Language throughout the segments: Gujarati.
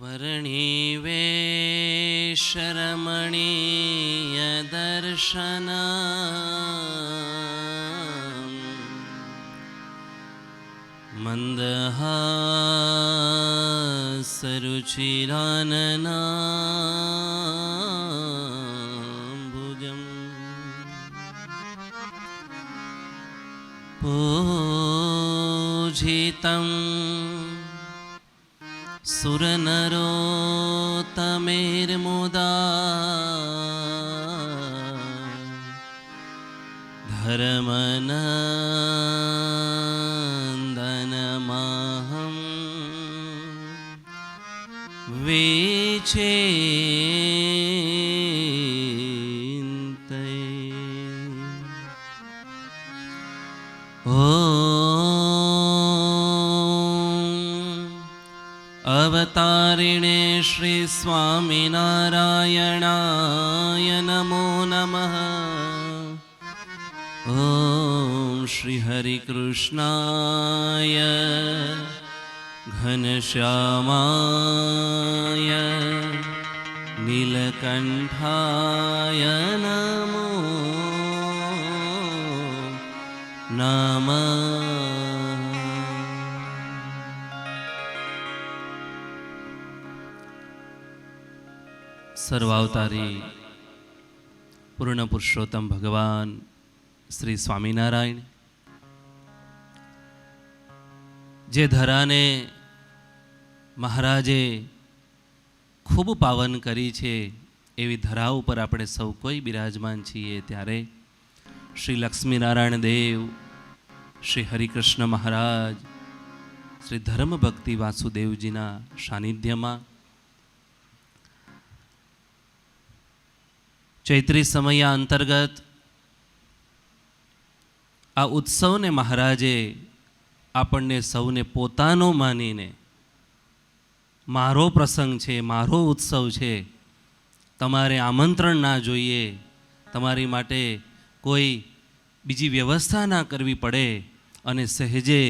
वर्णिवेशरमणीयदर्शन मन्दहासरुचिराननाम्बुजम् पूजितम् सुरनरोत्तमैर्मुदा धर्मनन्दनमहं विचिन्तये। अवतारिणे श्री स्वामिनारायणाय नमो नमः। ॐ श्री हरिकृष्णाय घनश्यामाय नीलकण्ठाय नमो नमः। સર્વાવતારી પૂર્ણ પુરુષોત્તમ ભગવાન શ્રી સ્વામિનારાયણ જે ધરાને મહારાજે ખૂબ પાવન કરી છે એવી ધરા ઉપર આપણે સૌ કોઈ બિરાજમાન છીએ ત્યારે શ્રી લક્ષ્મીનારાયણ દેવ, શ્રી હરિકૃષ્ણ મહારાજ, શ્રી ધર્મભક્તિ વાસુદેવજીના સાનિધ્યમાં ચૈત્રી સમયા અંતર્ગત આ ઉત્સવને મહારાજે આપણને સૌને પોતાનો માનીને મારો પ્રસંગ છે, મારો ઉત્સવ છે, તમારે આમંત્રણ ના જોઈએ, તમારી માટે કોઈ બીજી વ્યવસ્થા ના કરવી પડે અને સહેજે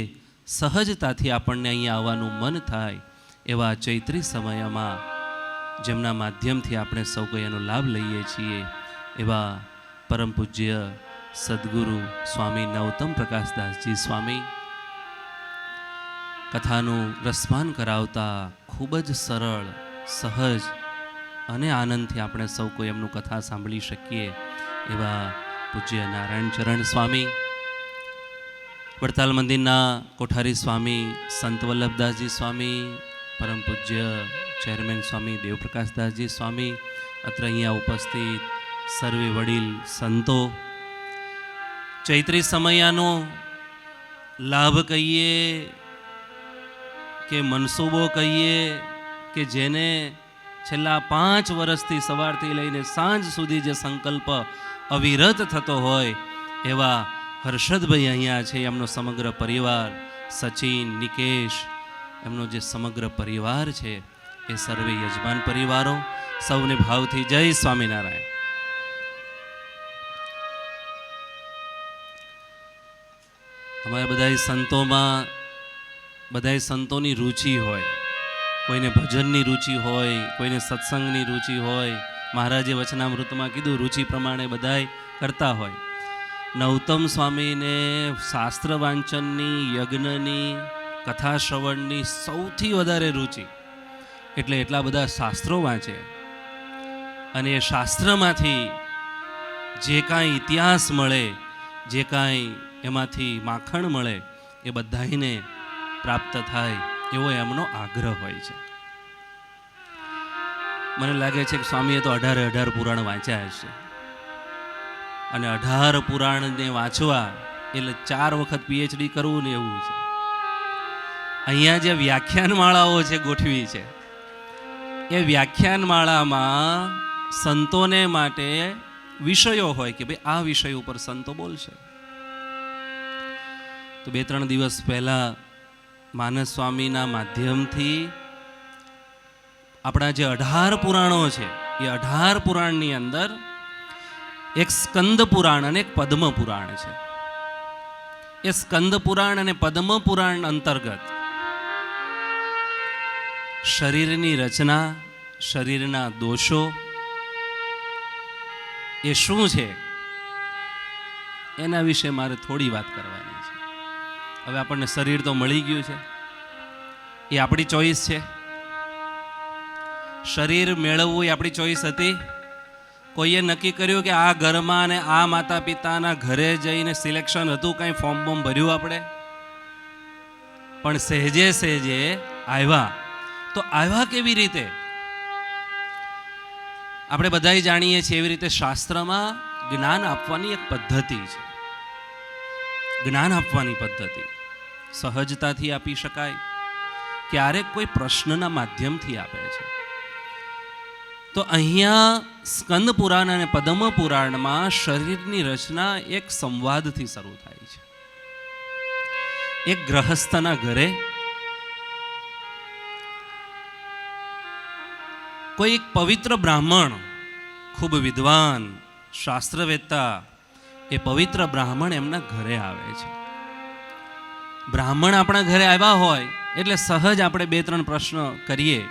સહજતાથી આપણને અહીંયા આવવાનું મન થાય એવા ચૈત્રી સમયમાં જેમના માધ્યમથી આપણે સૌ કોઈ એનો લાભ લઈએ છીએ એવા પરમ પૂજ્ય સદગુરુ સ્વામી નવતમ પ્રકાશદાસજી સ્વામી કથાનું રસપાન કરાવતા ખૂબ જ સરળ, સહજ અને આનંદથી આપણે સૌ કોઈ એમનું કથા સાંભળી શકીએ એવા પૂજ્ય નારાયણ ચરણ સ્વામી, વડતાલ મંદિરના કોઠારી સ્વામી સંત વલ્લભદાસજી સ્વામી, પરમ પૂજ્ય ચેરમેન સ્વામી દેવપ્રકાશદાસજી સ્વામી, અત્ર અહીંયા ઉપસ્થિત સર્વે વડીલ સંતો, ચૈત્રી સમયાનો લાભ કહીએ કે મનસૂબો કહીએ કે જેને છેલ્લા 5 વર્ષથી સવારથી લઈને સાંજ સુધી જે સંકલ્પ અવિરત થતો હોય એવા હર્ષદભાઈ અહીંયા છે, એમનો સમગ્ર પરિવાર, સચિન, નિકેશ, એમનો જે સમગ્ર પરિવાર છે એ સર્વે યજમાન પરિવારો સૌને ભાવથી જય સ્વામિનારાયણ. અમારા બધા સંતોમાં બધાય સંતોની રુચિ હોય, કોઈને ભજનની રુચિ હોય, કોઈને સત્સંગની રુચિ હોય. મહારાજે વચનામૃતમાં કીધું રુચિ પ્રમાણે બધાય કરતા હોય. નવતમ સ્વામીને શાસ્ત્ર વાંચનની, યજ્ઞની, કથા શ્રવણની સૌથી વધારે રુચિ, એટલે એટલા બધા શાસ્ત્રો વાંચે અને એ શાસ્ત્રમાંથી જે કાંઈ ઇતિહાસ મળે, જે કાંઈ એમાંથી માખણ મળે એ બધાને પ્રાપ્ત થાય એવો એમનો આગ્રહ હોય છે. મને લાગે છે કે સ્વામીએ તો 18 પુરાણ વાંચ્યા હશે અને 18 પુરાણને વાંચવા એટલે 4 વખત PhD કરવું ને એવું છે. અહીંયા જે વ્યાખ્યાનમાળાઓ છે ગોઠવી છે એ વ્યાખ્યાનમાળામાં સંતોને માટે વિષયો હોય કે ભાઈ આ વિષય ઉપર સંતો બોલશે. તો 2-3 દિવસ પહેલા માનસ સ્વામીના માધ્યમથી આપણા જે 18 પુરાણો છે એ 18 પુરાણની અંદર એક સ્કંદ પુરાણ અને એક પદ્મ પુરાણ છે. એ સ્કંદ પુરાણ અને પદ્મ પુરાણ અંતર્ગત શરીરની રચના, શરીરના દોષો એ શું છે એના વિશે મારે થોડી વાત કરવાની છે. હવે આપણને શરીર તો મળી ગયું છે, એ આપણી ચોઈસ છે. શરીર મેળવવું એ આપણી ચોઈસ હતી. કોઈએ નક્કી કર્યું કે આ ઘરમાં અને આ માતા પિતાના ઘરે જઈને સિલેક્શન હતું, કંઈ ફોર્મ બોર્મ ભર્યું આપણે? પણ સહેજે સહેજે આવ્યા. તો આવ્યા કેવી રીતે? આપણે બધાય જાણીએ છીએ એવી રીતે શાસ્ત્રમાં જ્ઞાન આપવાની એક પદ્ધતિ છે. જ્ઞાન આપવાની પદ્ધતિ સહજતાથી આપી શકાય, ક્યારેક કોઈ પ્રશ્નના માધ્યમથી આપે છે. તો અહીંયા સ્કંદ પુરાણ અને પદ્મ પુરાણમાં શરીરની રચના એક સંવાદથી શરૂ થાય છે. એક ગ્રહસ્થના ઘરે કોઈ એક પવિત્ર બ્રાહ્મણ, ખૂબ વિદ્વાન શાસ્ત્રવેત્તા, એ પવિત્ર બ્રાહ્મણ એમના ઘરે આવે છે. બ્રાહ્મણ આપણા ઘરે આવ્યા હોય એટલે સહજ આપણે 2-3 પ્રશ્ન કરીએ.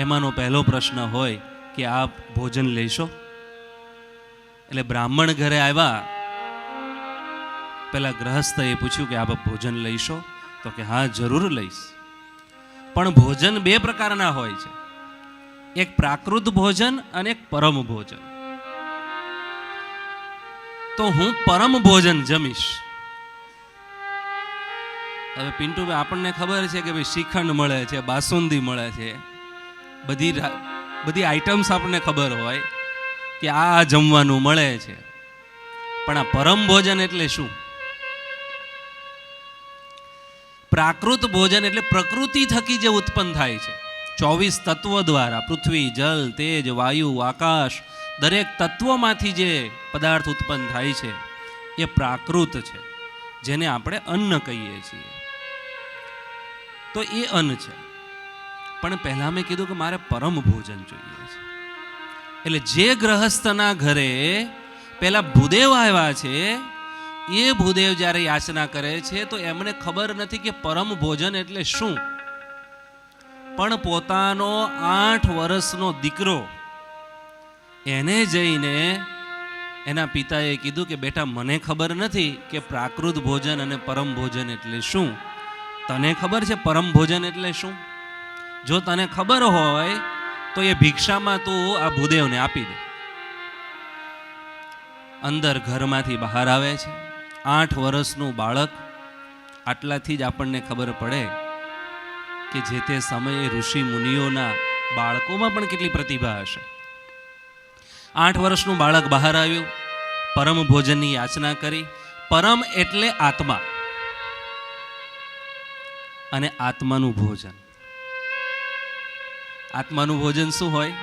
એમાંનો પહેલો પ્રશ્ન હોય કે આપ ભોજન લેશો? એટલે બ્રાહ્મણ ઘરે આવ્યા, પેલા ગ્રહસ્થએ પૂછ્યું કે આપ ભોજન લઈશો? તો કે હા, જરૂર લઈશ. પણ ભોજન 2 પ્રકારના હોય છે, એક પ્રાકૃત ભોજન અને એક પરમ ભોજન. તો હું પરમ ભોજન જમીશ. હવે પિન્ટુભાઈ, આપણને ખબર છે કે ભાઈ શ્રીખંડ મળે છે, બાસુંદી મળે છે, બધી આઈટમ્સ આપણને ખબર હોય કે આ જમવાનું મળે છે. પણ આ પરમ ભોજન એટલે શું? પ્રાકૃત ભોજન એટલે પ્રકૃતિ થકી જે ઉત્પન્ન થાય છે, 24 તત્વો દ્વારા, પૃથ્વી, જલ, તેજ, વાયુ, આકાશ, દરેક તત્વોમાંથી જે પદાર્થ ઉત્પન્ન થાય છે એ પ્રાકૃત છે, જેને આપણે અન્ન કહીએ છીએ. તો એ અન્ન છે. પણ પહેલા મેં કીધું કે મારે પરમ ભોજન જોઈએ છે. એટલે જે ગ્રહસ્થના ઘરે પેલા ભૂદેવ આવ્યા છે, એ ભૂદેવ જ્યારે યાચના કરે છે તો એમને ખબર નથી કે પરમ ભોજન એટલે શું. પણ પોતાનો 8 વર્ષનો દીકરો, એને જઈને એના પિતાએ કીધું કે બેટા, મને ખબર નથી કે પ્રાકૃત ભોજન અને પરમ ભોજન એટલે શું. તને ખબર છે પરમ ભોજન એટલે શું? જો તને ખબર હોય તો એ ભિક્ષામાં તું આ ભૂદેવને આપી દે. અંદર ઘરમાંથી બહાર આવે છે 8 વર્ષનું બાળક. આટલાથી જ આપણને ખબર પડે કે જે તે સમયે ઋષિ મુનિઓના બાળકોમાં પણ કેટલી પ્રતિભા હશે. 8 વર્ષનું બાળક બહાર આવ્યું, પરમ ભોજનની યાચના કરી. પરમ એટલે આત્મા, અને આત્માનું ભોજન. આત્માનું ભોજન શું હોય?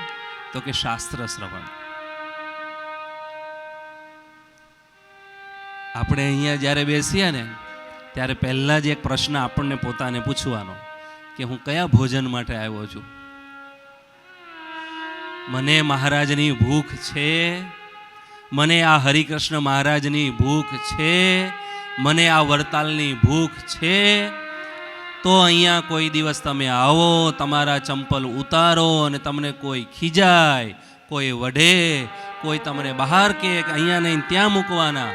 તો કે શાસ્ત્ર શ્રવણ. આપણે અહીંયા જ્યારે બેસીએ ને ત્યારે પહેલા જ એક પ્રશ્ન આપણને પોતાને પૂછવાનો કે હું કયા ભોજન માટે આવ્યો છું? મને મહારાજની ભૂખ છે? મને આ હરિકૃષ્ણ મહારાજની ભૂખ છે? મને આ વરતાલની ભૂખ છે? તો અહીંયા કોઈ દિવસ તમે આવો, તમારા ચંપલ ઉતારો અને તમને કોઈ ખીજાય, કોઈ વઢે, કોઈ તમને બહાર કે અહીંયા નહીં ત્યાં મૂકવાના,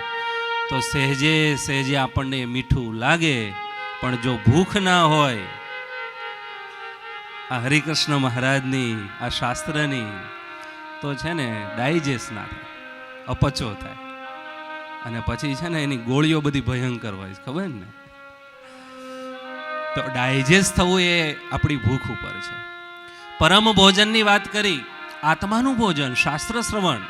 તો સહેજે સહેજે આપણને મીઠું લાગે. પણ જો ભૂખ ના હોય, આ હરિકૃષ્ણ મહારાજની આ શાસ્ત્રની, તો છે ને ડાયજેસ્ટ ના થાય, અપચો થાય. અને પછી છે ને એની ગોળીઓ બધી ભયંકર હોય, ખબર ને? તો ડાયજેસ્ટ થવું એ આપણી ભૂખ ઉપર છે. પરમ ભોજનની વાત કરી, આત્માનું ભોજન, શાસ્ત્ર શ્રવણ.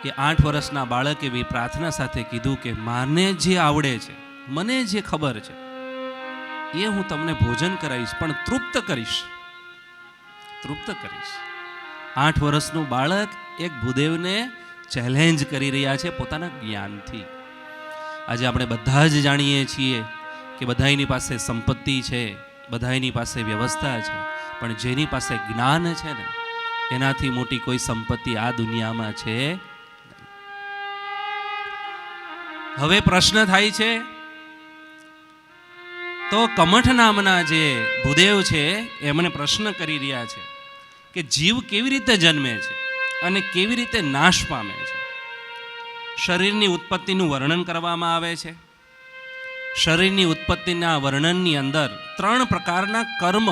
કે 8 વર્ષના બાળકે બી પ્રાર્થના સાથે કીધું કે મને જે આવડે છે, મને જે ખબર છે, એ હું તમને ભોજન કરાવીશ, પણ તૃપ્ત કરીશ, તૃપ્ત કરીશ. 8 વર્ષનું બાળક એક ભૂદેવને ચેલેન્જ કરી રહ્યા છે પોતાના જ્ઞાનથી. આજે આપણે બધા જ જાણીએ છીએ કે બધાની પાસે સંપત્તિ છે, બધાની પાસે વ્યવસ્થા છે, પણ જેની પાસે જ્ઞાન છે ને, એનાથી મોટી કોઈ સંપત્તિ આ દુનિયામાં છે. હવે પ્રશ્ન થાય છે તો કમઠ નામના જે ભૂદેવ છે એમને પ્રશ્ન કરી રહ્યા છે કે જીવ કેવી રીતે જન્મે છે અને કેવી રીતે નાશ પામે છે. શરીરની ઉત્પત્તિનું વર્ણન કરવામાં આવે છે. શરીરની ઉત્પત્તિના વર્ણનની અંદર 3 પ્રકારના કર્મ,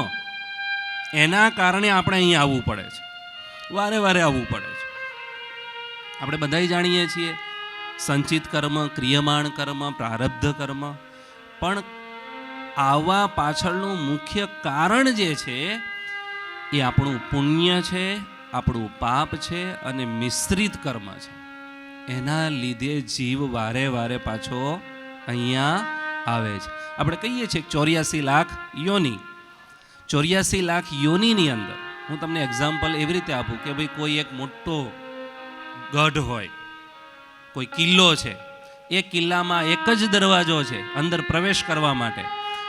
એના કારણે આપણે અહીં આવવું પડે છે, વારે વારે આવવું પડે છે. આપણે બધાય જાણીએ છીએ સંચિત કર્મ, ક્રિયમાણ કર્મ, પ્રારબ્ધ કર્મ. પણ આવા પાછળનું મુખ્ય કારણ જે છે એ આપણું પુણ્ય છે, આપણું પાપ છે અને મિશ્રિત કર્મ છે. એના લીધે જીવ વારે વારે પાછો અહીંયા આવે છે. આપણે કહીએ છીએ 84 લાખ યોની. 84 લાખ યોનીની અંદર હું તમને એક્ઝામ્પલ એવી રીતે આપું કે ભાઈ કોઈ એક મોટો ગઢ હોય, કોઈ કિલ્લો છે, એ કિલ્લામાં એક જ દરવાજો છે અંદર પ્રવેશ કરવા માટે,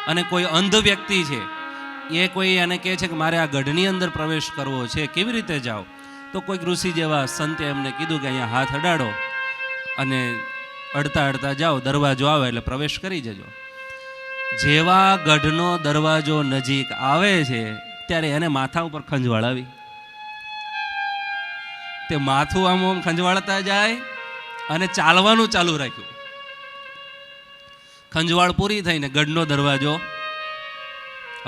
અને કોઈ અંધ વ્યક્તિ છે એ કોઈ એને કહે છે કે મારે આ ગઢની અંદર પ્રવેશ કરવો છે, કેવી રીતે જાઓ? તો કોઈ ઋષિ જેવા સંતે એમને કીધું કે અહીંયા હાથ અડાડો અને અડતા અડતા જાઓ, દરવાજો આવે એટલે પ્રવેશ કરી જજો. જેવા ગઢનો દરવાજો નજીક આવે છે ત્યારે એને માથા ઉપર ખંજવાળ આવી. તે માથું આમ ખંજવાળતા જાય અને ચાલવાનું ચાલુ રાખ્યું. ખંજવાળ પૂરી થઈને ગઢનો દરવાજો,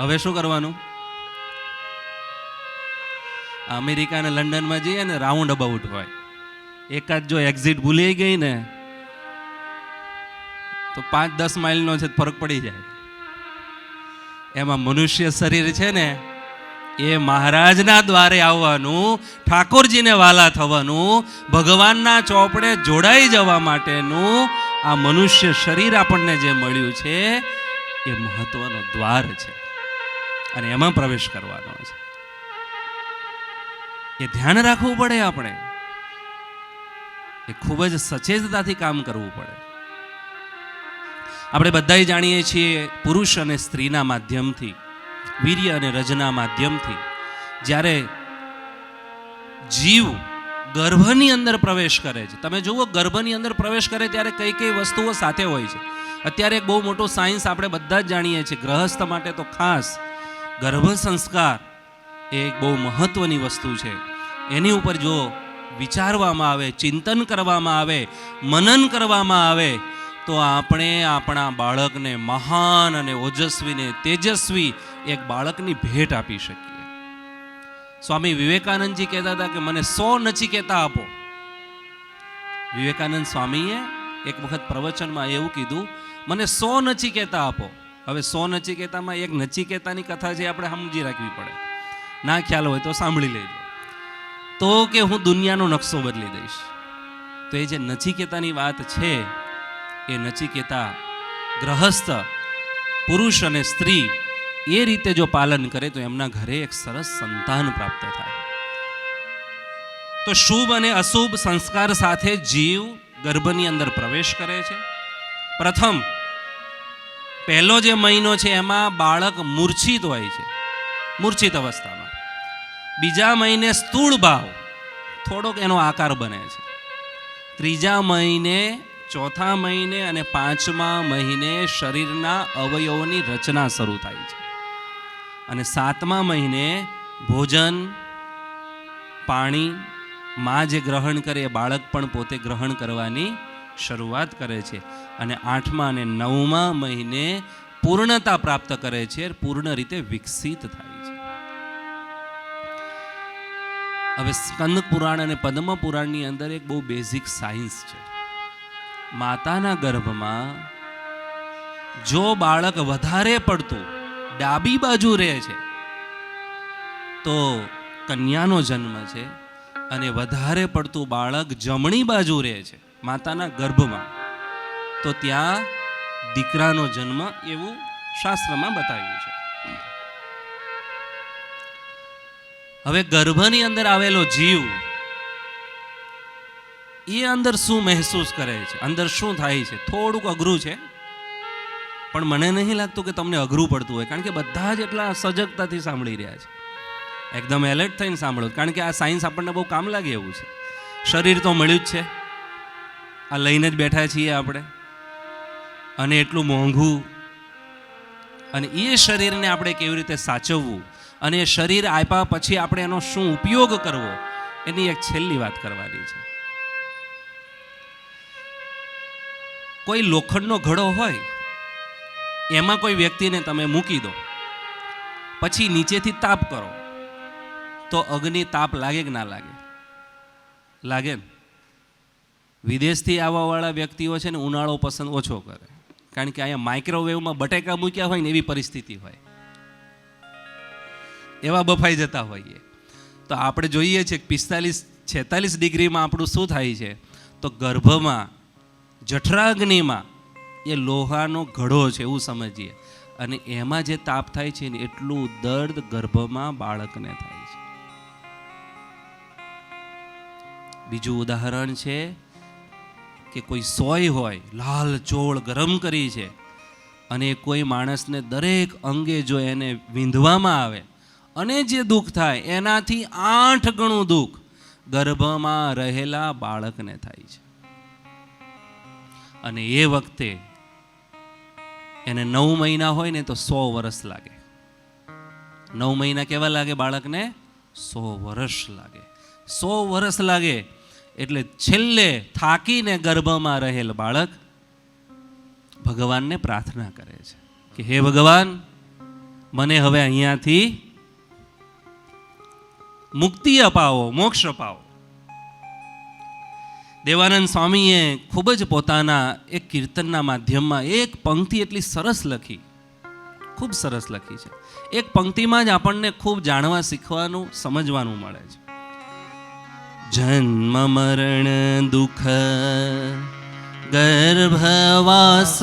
હવે શું કરવાનું? અમેરિકા અને લંડનમાં જઈએ ને રાઉન્ડ અબાઉટ હોય, એકાદ જો એક્ઝિટ ભૂલી ગઈ ને તો 5-10 માઇલનો છે ફરક પડી જાય. એમાં મનુષ્ય શરીર છે ને એ મહારાજના દ્વારે આવવાનું, ઠાકોરજીને વાલા થવાનું, ભગવાનના ચોપડે જોડાઈ જવા માટેનું આ મનુષ્ય શરીર આપણને જે મળ્યું છે એ મહત્વનો દ્વાર છે અને એમાં પ્રવેશ કરવાનો છે. એ ધ્યાન રાખવું પડે. આપણે એ ખૂબ જ સચેતતાથી કામ કરવું પડે. આપણે બધાય જાણીએ છીએ પુરુષ અને સ્ત્રીના માધ્યમથી, વીર્ય અને રજના માધ્યમથી જ્યારે જીવ ગર્ભની અંદર પ્રવેશ કરે છે, તમે જુઓ ગર્ભની અંદર પ્રવેશ કરે ત્યારે કઈ કઈ વસ્તુઓ સાથે હોય છે. અત્યારે એક બહુ મોટો સાયન્સ આપણે બધા જ જાણીએ છીએ, ગ્રહસ્થ માટે તો ખાસ ગર્ભ સંસ્કાર એ એક બહુ મહત્વની વસ્તુ છે. એની ઉપર જો વિચારવામાં આવે, ચિંતન કરવામાં આવે, મનન કરવામાં આવે તો આપણે આપણા બાળકને મહાન અને ઓજસ્વીને તેજસ્વી એક બાળકની ભેટ આપી શકીએ. સ્વામી વિવેકાનંદજી કહેતા હતા કે મને 100 નચિકેતા આપો. વિવેકાનંદ સ્વામીએ એક વખત પ્રવચનમાં એવું કીધું, મને 100 નચિકેતા આપો. હવે 100 નચિકેતામાં એક નચિકેતાની કથા છે, આપણે સમજી રાખવી પડે. ના ખ્યાલ હોય તો સાંભળી લેજો. તો કે હું દુનિયાનો નકશો બદલી દઈશ. તો એ જે નચિકેતાની વાત છે, એ નચિકેતા ગ્રહસ્થ પુરુષ અને સ્ત્રી એ રીતે જો પાલન કરે તો એમના ઘરે એક સરસ સંતાન પ્રાપ્ત થાય. તો શુભ અને અશુભ સંસ્કાર સાથે જીવ ગર્ભની અંદર પ્રવેશ કરે છે. પ્રથમ પહેલો જે મહિનો છે એમાં બાળક મૂર્છિત હોય છે, મૂર્છિત અવસ્થામાં. બીજા મહિને સ્થૂળ ભાવ, થોડોક એનો આકાર બને છે. ત્રીજા મહિને, ચોથા મહિને અને 5મા મહિને શરીરના અવયવોની રચના શરૂ થાય છે. અને 7મા મહિને ભોજન, પાણી માં જે ગ્રહણ કરે એ બાળક પણ પોતે ગ્રહણ કરવાની શરૂઆત કરે છે. અને 8મા અને 9મા મહિને પૂર્ણતા પ્રાપ્ત કરે છે, પૂર્ણ રીતે વિકસિત થાય છે. હવે સ્કંદ પુરાણ અને પદ્મ પુરાણની અંદર એક બહુ બેઝિક સાયન્સ છે. માતાના ગર્ભમાં જો બાળક વધારે પડતું ડાબી બાજુ રહે છે તો કન્યાનો જન્મ છે, અને વધારે પડતું બાળક જમણી બાજુ રહે છે માતાના ગર્ભમાં તો ત્યાં દીકરાનો જન્મ, એવું શાસ્ત્રમાં બતાવ્યું છે. હવે ગર્ભની અંદર આવેલો જીવ એ અંદર શું મહેસૂસ કરે છે, અંદર શું થાય છે, થોડુંક અઘરું છે. પણ મને નહીં લાગતું કે તમને અઘરું પડતું હોય, કારણ કે બધા જ એટલા સજગતાથી સાંભળી રહ્યા છે, એકદમ એલર્ટ થઈને સાંભળો. કારણ કે આ સાયન્સ આપણને બહુ કામ લાગે એવું છે. શરીર તો મળ્યું જ છે, આ લઈને જ બેઠા છીએ આપણે, અને એટલું મોંઘું, અને એ શરીરને આપણે કેવી રીતે સાચવવું અને એ શરીર આપ્યા પછી આપણે એનો શું ઉપયોગ કરવો, એની એક છેલ્લી વાત કરવાની છે. કોઈ લોખંડનો ઘડો હોય, એમાં કોઈ વ્યક્તિને તમે મૂકી દો, પછી નીચેથી તાપ કરો, તો અગ્નિ તાપ લાગે કે ના લાગે? લાગે ને. વિદેશથી આવવાવાળા વ્યક્તિઓ છે ને ઉનાળો પસંદ ઓછો કરે, કારણ કે અહીંયા માઇક્રોવેવમાં બટેકા મૂક્યા હોય ને એવી પરિસ્થિતિ હોય, એવા બફાઈ જતા હોઈએ. તો આપણે જોઈએ છીએ કે 45-46 ડિગ્રીમાં આપણું શું થાય છે, તો ગર્ભમાં જઠરાગ્નિમાં એ લોહાનો ઘડો છે એવું સમજીએ, અને એમાં જે તાપ થાય છે ને એટલું દર્દ ગર્ભમાં બાળકને થાય છે. બીજું ઉદાહરણ છે કે કોઈ સોય હોય, લાલ ચોળ ગરમ કરી છે, અને કોઈ માણસને દરેક અંગે જો એને વીંધવામાં આવે અને જે દુઃખ થાય એનાથી 8 ગણું દુઃખ ગર્ભમાં રહેલા બાળકને થાય છે. અને એ વખતે એને 9 મહિના હોય ને તો 100 વર્ષ લાગે. 9 મહિના કેવા લાગે બાળકને? 100 વર્ષ લાગે. 100 વર્ષ લાગે એટલે છેલ્લે થાકીને ગર્ભમાં રહેલ બાળક ભગવાનને પ્રાર્થના કરે છે કે હે ભગવાન, મને હવે અહીંયાથી મુક્તિ અપાવો, મોક્ષ અપાવો. દેવાનંદ સ્વામીએ ખૂબ જ પોતાના એક કીર્તનના માધ્યમમાં એક પંક્તિ એટલી સરસ લખી, ખૂબ સરસ લખી છે. એક પંક્તિમાં જ આપણને ખૂબ જાણવા, શીખવાનું, સમજવાનું મળે છે. જન્મ મરણ દુઃખ ગર્ભવાસનું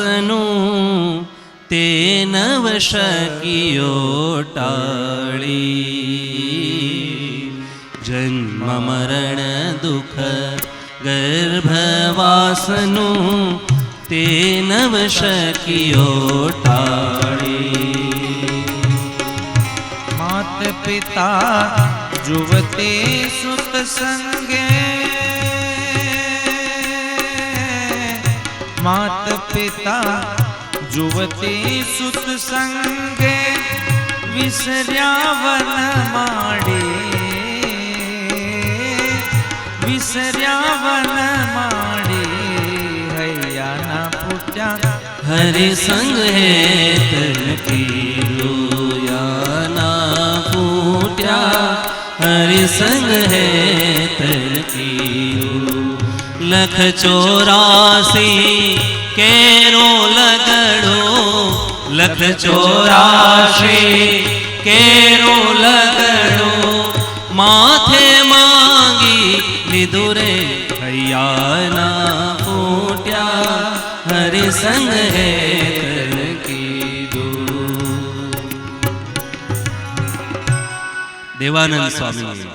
તે નવ શક્યો ટાળી. જન્મ મરણ દુઃખ ગર્ભવાસનું તે નવ શક્યો ટાળી. માત પિતા जुवते सुत संगे, मात पिता जुवते सुत संगे, विसर्यावन माडे, विसर्यावन माडे, हैयाना पुट्या हरि संग है तन की रोयाना फूट्या, हरि संग है तरकीयो. 184 केरो लगड़ो, 184 केरो लगड़ो, माथे मांगी लिदुरे हैयाना फूट्या, हरि संग है तरकीयो. દેવાનંદ સ્વામી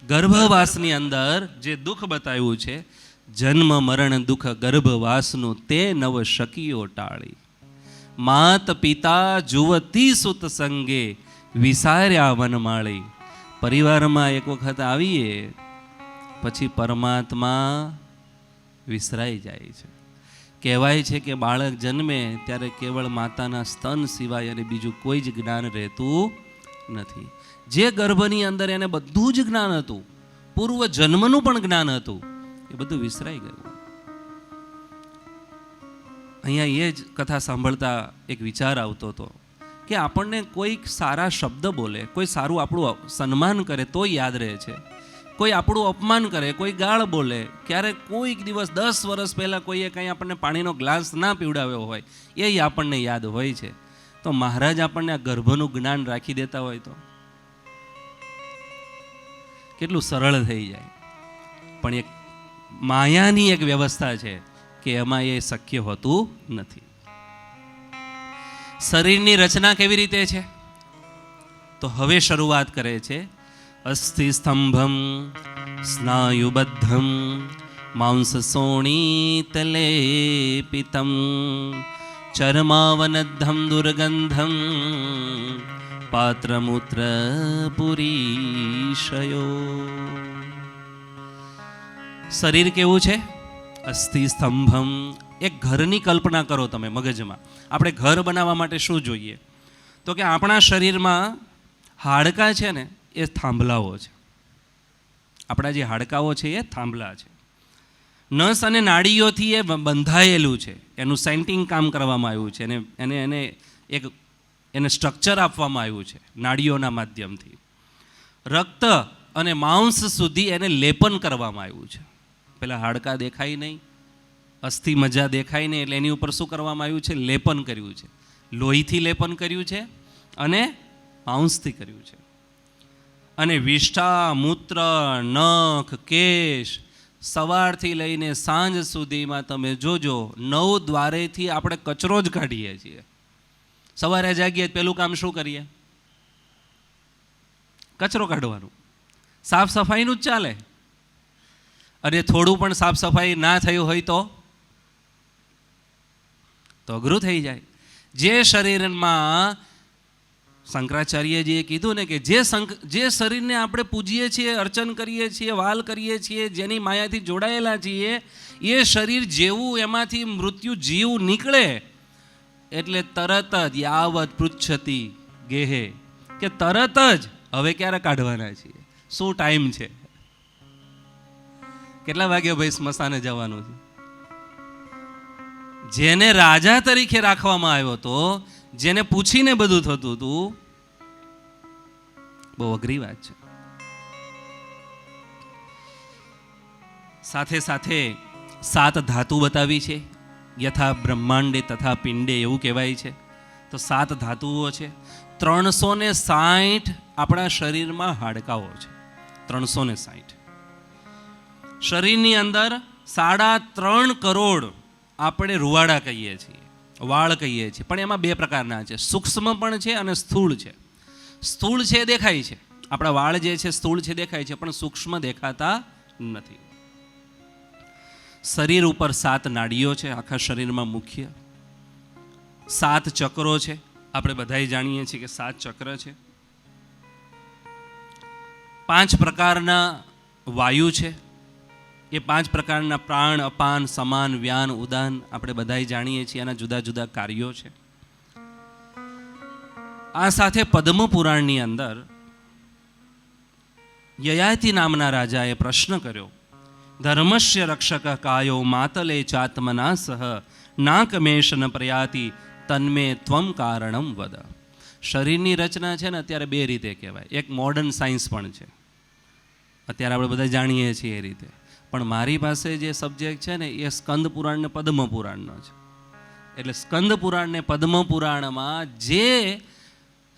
ગર્ભવાસની અંદર જે દુઃખ બતાવ્યું છે, જન્મ મરણ દુઃખ ગર્ભવાસનું તે નવ શક્યો ટાળી. માત પિતા જુવતી સુત સંગે, વિસાર્યા વનમાળી. પરિવારમાં એક વખત આવીએ પછી પરમાત્મા વિસરાઈ જાય છે. કહેવાય છે કે બાળક જન્મે ત્યારે કેવળ માતાના સ્તન સિવાય અને બીજું કોઈ જ જ્ઞાન રહેતું નથી. જે ગર્ભની અંદર એને બધું જ જ્ઞાન હતું, પૂર્વ જન્મનું પણ જ્ઞાન હતું, એ બધું વિસરાઈ ગયું. અહીંયા એ જ કથા સાંભળતા એક વિચાર આવતો હતો કે આપણને કોઈક સારા શબ્દ બોલે, કોઈ સારું આપણું સન્માન કરે તો યાદ રહે છે, કોઈ આપણું અપમાન કરે, કોઈ ગાળ બોલે, ક્યારેક કોઈક દિવસ 10 વર્ષ પહેલાં કોઈએ કંઈ આપણને પાણીનો ગ્લાસ ના પીવડાવ્યો હોય એ આપણને યાદ હોય છે. તો મહારાજ આપણને આ ગર્ભનું જ્ઞાન રાખી દેતા હોય તો કેટલું સરળ થઈ જાય. પણ એક માયાની એક વ્યવસ્થા છે કે એમાં એ શક્ય હોતું નથી. શરીરની રચના કેવી રીતે છે? તો હવે શરૂઆત કરે છે. અસ્થિ સ્તંભમ સ્નાયુબદ્ધમ માંસ સોણીતલેપિતમ ચર્માવનદ્ધમ દુર્ગંધમ પાત્રમૂત્ર પુરીશયો. શરીર કેવું છે? અસ્થિ સ્તંભમ એક ઘરની કલ્પના કરો તમે મગજમાં. આપણે ઘર બનાવવા માટે શું જોઈએ? તો કે આપણા શરીરમાં હાડકાં છે ને એ થાંભલાઓ છે. આપણા જે હાડકાઓ છે એ થાંભલા છે. નસ અને નાડીઓથી એ બંધાયેલું છે. એનું સેન્ટિંગ કામ કરવામાં આવ્યું છે. એને સ્ટ્રક્ચર આપવામાં આવ્યું છે નાડીઓના માધ્યમથી. રક્ત અને માંસ સુધી એને લેપન કરવામાં આવ્યું છે. પેલા હાડકાં દેખાય નહીં, અસ્થિ મજા દેખાય નહીં, એટલે એની ઉપર શું કરવામાં આવ્યું છે? લેપન કર્યું છે. લોહીથી લેપન કર્યું છે અને માંસથી કર્યું છે. અને વિષ્ઠા, મૂત્ર, નખ, કેશ સવારથી લઈને સાંજ સુધીમાં તમે જોજો 9 દ્વારેથી આપણે કચરો જ કાઢીએ છીએ. સવારે જાગીએ પેલું કામ શું કરીએ? કચરો કાઢવાનું. સાફ સફાઈનું જ ચાલે. અને થોડું પણ સાફ સફાઈ ના થયું હોય તો અઘરું થઈ જાય. જે શરીરમાં શંકરાચાર્યજીએ કીધું ને કે જે શરીરને આપણે પૂજીએ છીએ, અર્ચન કરીએ છીએ, વાલ કરીએ છીએ, જેની માયાથી જોડાયેલા છીએ, એ શરીર જેવું એમાંથી મૃત્યુ જીવ નીકળે એટલે તરત જ યાવત પૃચ્છતી ગેહે, કે તરત જ હવે ક્યારે કાઢવાના છીએ, શું ટાઈમ છે, કેટલા વાગે ભાઈ સ્મશાને જવાનું છે. જેને રાજા તરીકે રાખવામાં આવ્યો હતો, જેને પૂછીને બધું થતું હતું, બહુ અઘરી વાત છે. સાથે સાથે 7 ધાતુ બતાવી છે. યથા બ્રહ્માંડે તથા પિંડે એવું કહેવાય છે. તો 7 ધાતુઓ છે. 360 આપણા શરીરમાં હાડકાઓ છે. 360. શરીરની અંદર 3.5 કરોડ આપણે રૂવાડા કહીએ છીએ, વાળ કહીએ છીએ. પણ એમાં 2 પ્રકારના છે. સૂક્ષ્મ પણ છે અને સ્થૂળ છે. સ્થૂળ છે દેખાય છે, આપણા વાળ જે છે સ્થૂળ છે દેખાય છે, પણ સૂક્ષ્મ દેખાતા નથી. શરીર ઉપર 7 નાડીઓ છે આખા શરીરમાં મુખ્ય. 7 ચક્રો છે. આપણે બધાય જાણીએ છીએ કે 7 ચક્ર છે. 5 પ્રકારના વાયુ છે. એ 5 પ્રકારના પ્રાણ, અપાન, સમાન, વ્યાન, ઉદાન આપણે બધાય જાણીએ છીએ. એના જુદા જુદા કાર્યો છે. આ સાથે પદ્મ પુરાણની અંદર યયાતિ નામના રાજાએ પ્રશ્ન કર્યો, ધર્મસ્ય રક્ષક કાયો માતલે ચાત્મના સહ નાકમેશ ન પ્રયાતિ તન્મે ત્વમ કારણમ વદ. શરીરની રચના છે ને અત્યારે 2 રીતે કહેવાય. એક મોડર્ન સાયન્સ પણ છે, અત્યારે આપણે બધા જાણીએ છીએ એ રીતે. પણ મારી પાસે જે સબ્જેક્ટ છે ને એ સ્કંદ પુરાણ ને પદ્મ પુરાણનો છે. એટલે સ્કંદ પુરાણ ને પદ્મ પુરાણમાં જે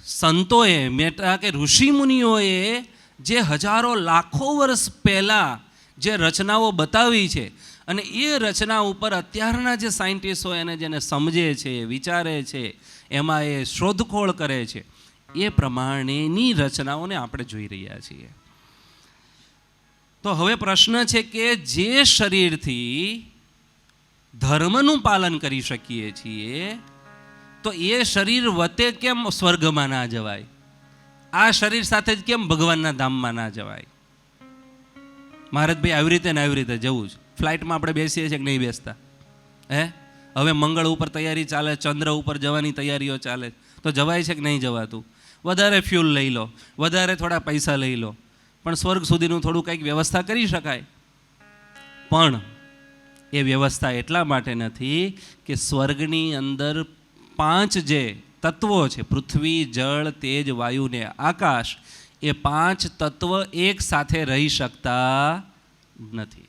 સંતોએ મેટા કે ઋષિ મુનિઓએ જે હજારો લાખો વર્ષ પહેલાં જે રચનાઓ બતાવી છે, અને એ રચના ઉપર અત્યારના જે સાયન્ટિસ્ટો એને જેને સમજે છે, વિચારે છે, એમાં એ શોધખોળ કરે છે, એ પ્રમાણેની રચનાઓને આપણે જોઈ રહ્યા છીએ. તો હવે પ્રશ્ન છે કે જે શરીરથી ધર્મનું પાલન કરી શકીએ છીએ, તો એ શરીર વતે કેમ સ્વર્ગમાં ના જવાય? આ શરીર સાથે જ કેમ ભગવાનના ધામમાં ના જવાય? મહારાજભાઈ આવી રીતે ને આવી રીતે જવું છે. ફ્લાઇટમાં આપણે બેસીએ છીએ કે નહીં બેસતા? હવે મંગળ ઉપર તૈયારી ચાલે, ચંદ્ર ઉપર જવાની તૈયારીઓ ચાલે, તો જવાય છે કે નહીં જવાતું? વધારે ફ્યુલ લઈ લો, વધારે થોડા પૈસા લઈ લો, પણ સ્વર્ગ સુધીનું થોડું કંઈક વ્યવસ્થા કરી શકાય. પણ એ વ્યવસ્થા એટલા માટે નથી કે સ્વર્ગની અંદર 5 જે તત્વો છે, પૃથ્વી, જળ, તેજ, વાયુ ને આકાશ, એ 5 તત્વ એક સાથે રહી શકતા નથી.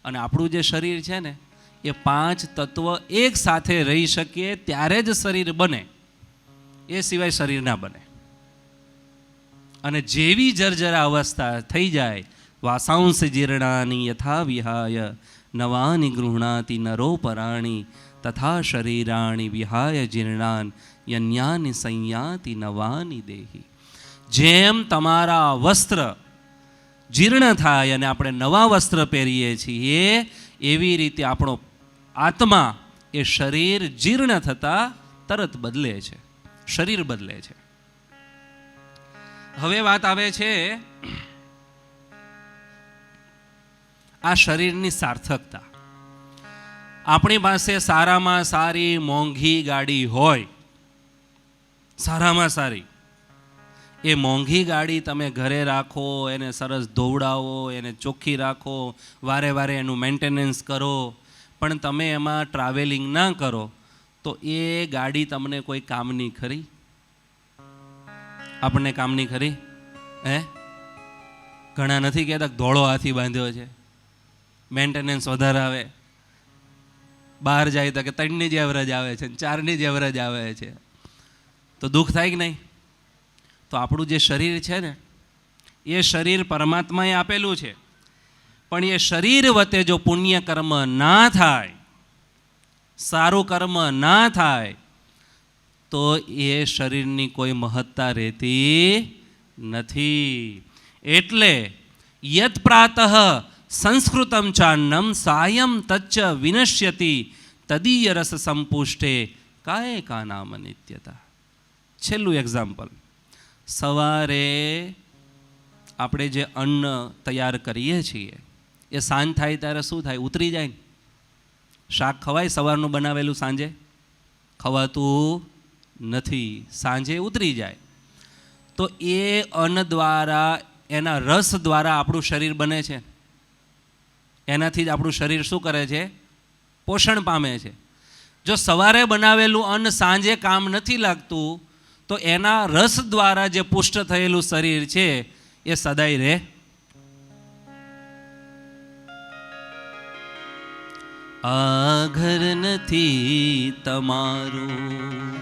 અને આપણું જે શરીર છે ને એ 5 તત્વ એક સાથે રહી શકીએ ત્યારે જ શરીર બને, એ સિવાય શરીર ના બને. અને જેવી જર્જરા અવસ્થા થઈ જાય, વાસાંશ જીર્ણાની યથા વિહાય નવાની ગૃહણાતિ નરો પરાણી તથા શરીરાણી વિહાય જીર્ણાન યન્યાની સંયાતિ નવાની દેહી. જેમ તમારા વસ્ત્ર જીર્ણ થાય અને આપણે નવા વસ્ત્ર પહેરીએ છીએ, એવી રીતે આપણો આત્મા એ શરીર જીર્ણ થતાં તરત બદલે છે, શરીર બદલે છે. હવે વાત આવે છે આ શરીરની સાર્થકતા. આપણી પાસે સારામાં સારી મોંઘી ગાડી હોય, સારામાં સારી, એ મોંઘી ગાડી તમે ઘરે રાખો, એને સરસ ધોવડાવો, એને ચોખ્ખી રાખો, વારે વારે એનું મેન્ટેનન્સ કરો, પણ તમે એમાં ટ્રાવેલિંગ ના કરો તો એ ગાડી તમને કોઈ કામની ખરી? આપણને કામની ખરી? હે? ઘણા નથી કહેતા ધોળો હાથી બાંધ્યો છે, મેન્ટેનન્સ વધારે આવે, બહાર જાય તો કે 3ની જ એવરેજ આવે છે, 4ની જ એવરેજ આવે છે, તો દુઃખ થાય કે નહીં? તો આપણું જે શરીર છે ને, એ શરીર પરમાત્માએ આપેલું છે, પણ એ શરીર વતે જો પુણ્ય કર્મ ના થાય, સારું કર્મ ના થાય, તો એ શરીરની કોઈ મહત્તા રહેતી નથી. એટલે યત પ્રાતઃ સંસ્કૃતમ ચાન્નમ સાયં તચ્ચ વિનશ્યતિ તદીય રસ સંપુષ્ટે કાય કા નામ નિત્યતા. છેલ્લું એક્ઝામ્પલ, સવારે આપણે જે અન્ન તૈયાર કરીએ છીએ એ સાંજ થાય ત્યારે શું થાય? ઉતરી જાય ને. શાક ખવાય સવારનું બનાવેલું સાંજે? ખવાતું નથી, સાંજે ઉતરી જાય. તો એ અન્ન દ્વારા, એના રસ દ્વારા આપણું શરીર બને છે, એનાથી જ આપણું શરીર શું કરે છે? પોષણ પામે છે. જો સવારે બનાવેલું અન્ન સાંજે કામ નથી લાગતું તો એના રસ દ્વારા જે પુષ્ટ થયેલું શરીર છે એ સદાય રહે? આ ઘર નથી તમારું,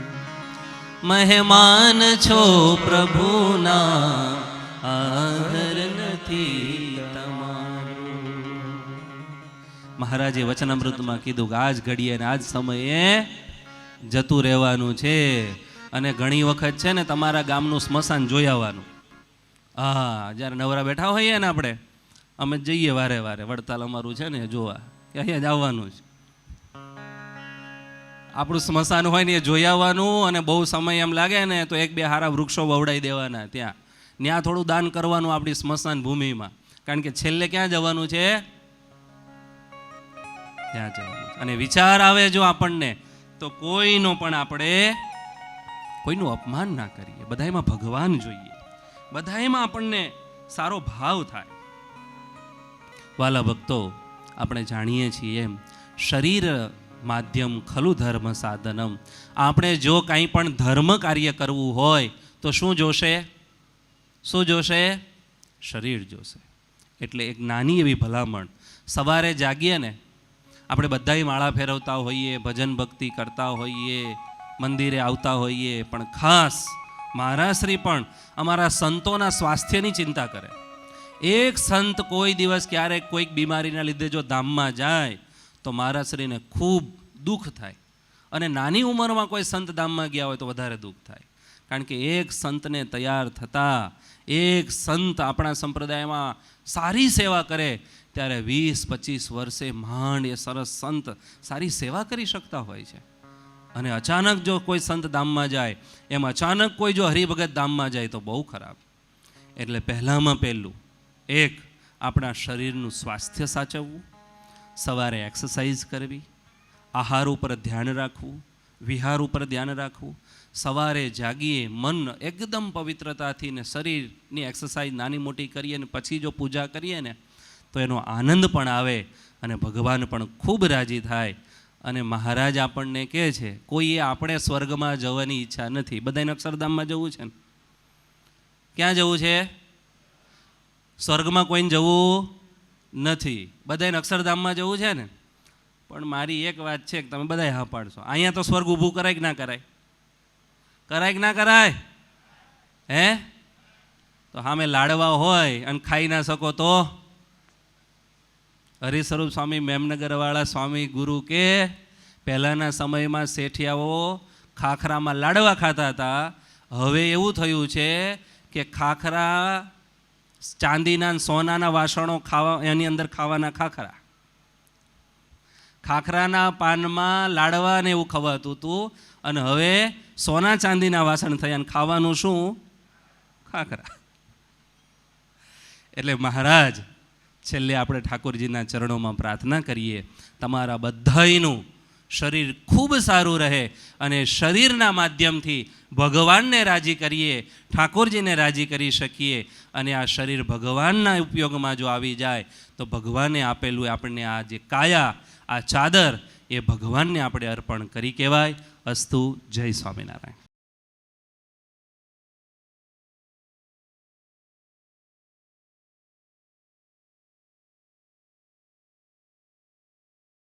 મહેમાન છો પ્રભુના, આ ઘર નથી તમારું. મહારાજે વચનામૃતમાં કીધું કે આજ ઘડીએ ને આજ સમયે જતું રહેવાનું છે. અને ઘણી વખત છે ને તમારા ગામનું સ્મશાન જોઈ આવવાનું. હા, જ્યારે નવરા બેઠા હોઈએ ને આપણે, અમે જઈએ વારે વારે, વડતાલ અમારું છે ને જોવા, કે અહીંયા જ આવવાનું છે. આપણું સ્મશાન હોય ને એ જોઈ આવવાનું, અને બહુ સમય એમ લાગે ને તો 1-2 સારા વૃક્ષો વવડાવી દેવાના ત્યાં થોડું દાન કરવાનું આપણી સ્મશાન ભૂમિમાં, કારણ કે છેલ્લે ક્યાં જવાનું છે? ત્યાં જવાનું. અને વિચાર આવે જો આપણને, તો કોઈનો પણ આપણે કોઈનું અપમાન ના કરીએ, બધાયમાં ભગવાન જોઈએ, બધાયમાં આપણને સારો ભાવ થાય. વાલા ભક્તો, આપણે જાણીએ છીએ એમ શરીર માધ્યમ ખલુ ધર્મ સાધનમ. આપણે જો કાંઈ પણ ધર્મ કાર્ય કરવું હોય તો શું જોશે? શું જોશે? શરીર જોશે. એટલે એક નાની એવી ભલામણ, સવારે જાગીએ ને, આપણે બધાય માળા ફેરવતા હોઈએ, ભજન ભક્તિ કરતા હોઈએ, મંદિરે આવતા હોઈએ, પણ ખાસ મહારાજશ્રી પણ અમારા સંતોના સ્વાસ્થ્યની ચિંતા કરે. એક સંત કોઈ દિવસ ક્યારેક કોઈક બીમારીના લીધે જો ધામમાં જાય તો મહારાજશ્રીને ખૂબ દુઃખ થાય, અને નાની ઉંમરમાં કોઈ સંત ધામમાં ગયા હોય તો વધારે દુઃખ થાય. કારણ કે એક સંતને તૈયાર થતા, એક સંત આપણા સંપ્રદાયમાં સારી સેવા કરે ત્યારે 20-25 વર્ષે માંડ એ સરસ સંત સારી સેવા કરી શકતા હોય છે. અને અચાનક જો કોઈ સંત ધામમાં જાય, એમ અચાનક કોઈ જો હરિભગત ધામમાં જાય તો બહુ ખરાબ. એટલે પહેલામાં પહેલું એક, આપણા શરીરનું સ્વાસ્થ્ય સાચવવું, સવારે એક્સરસાઇઝ કરવી, આહાર ઉપર ધ્યાન રાખવું, વિહાર ઉપર ધ્યાન રાખવું. સવારે જાગીએ મન એકદમ પવિત્રતાથી ને શરીરની એક્સરસાઇઝ નાની મોટી કરીએ ને પછી જો પૂજા કરીએ ને તો એનો આનંદ પણ આવે અને ભગવાન પણ ખૂબ રાજી થાય. અને મહારાજ આપણને કહે છે, કોઈએ આપણે સ્વર્ગમાં જવાની ઈચ્છા નથી, બધાને અક્ષરધામમાં જવું છે ને? ક્યાં જવું છે? સ્વર્ગમાં કોઈને જવું નથી, બધાને અક્ષરધામમાં જવું છે ને? પણ મારી એક વાત છે કે તમે બધાય હા પાડશો, અહીંયા તો સ્વર્ગ ઊભું કરાય કે ના કરાય? કરાય કે ના કરાય? હે? તો સામે લાડવા હોય અને ખાઈ ના શકો તો? હરિસ્વરૂપ સ્વામી મેમનગરવાળા સ્વામી ગુરુ કે પહેલાંના સમયમાં શેઠિયાઓ ખાખરામાં લાડવા ખાતા હતા, હવે એવું થયું છે કે ખાખરા ચાંદીના સોનાના વાસણો ખાવા, એની અંદર ખાવાના ખાખરા, ખાખરાના પાનમાં લાડવા ને એવું ખવાતું હતું, અને હવે સોના ચાંદીના વાસણ થયા અને ખાવાનું શું? ખાખરા. એટલે મહારાજ છેલ્લે આપણે ઠાકોરજીના ચરણોમાં પ્રાર્થના કરીએ, તમારા બધાયનું શરીર ખૂબ સારું રહે અને શરીરના માધ્યમથી ભગવાનને રાજી કરીએ, ઠાકોરજીને રાજી કરી શકીએ. અને આ શરીર ભગવાનના ઉપયોગમાં જો આવી જાય તો ભગવાને આપેલું આપણને આ જે કાયા, આ ચાદર, એ ભગવાનને આપણે અર્પણ કરી કહેવાય. અસ્તુ. જય સ્વામિનારાયણ.